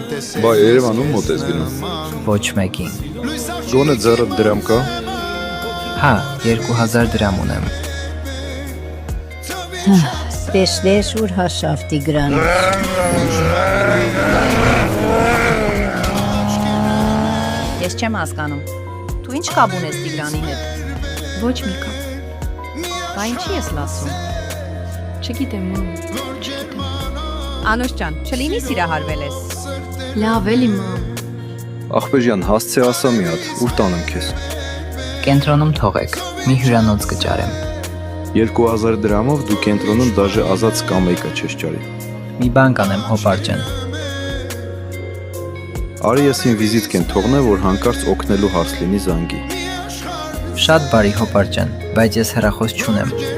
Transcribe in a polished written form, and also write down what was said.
Բա Երևանում մոտ ես գնում։ Ոչ մեկին։ Գոնե ձեռդ դրամ կա։ Հա, 2000 դրամ ունեմ։ Տեսնես ուր հասավ Տիգրանը։ Ես չեմ հասկանում։ Դու ինչ կապ ունես Տիգրանի հետ։ Ոչ մի կապ։ Բա ինչի ես լասում։ Չգիտեմ, մամ, չգիտեմ։ Անուշ ջան, չլինի սիրահարվել ես։ Լավ էլի, մամ։ Ախպեջյան, հասցե ասա մի հատ, ուր տանեմ քեզ։ Կենտրոնում թողեք, մի հյուրանոց կճարեմ։ 2000 դրամով դու կենտրոնում դաժե ազատ սկամեյկա չես ճարի։ Մի բան կանեմ հոպար ջան։ Արի ես իմ վիզիտկեն թողնեմ, որ հանկարծ օգնելու հարց լինի զանգի։ Շատ բարի հոպար ջան, բայց ես հեռախոս չունեմ։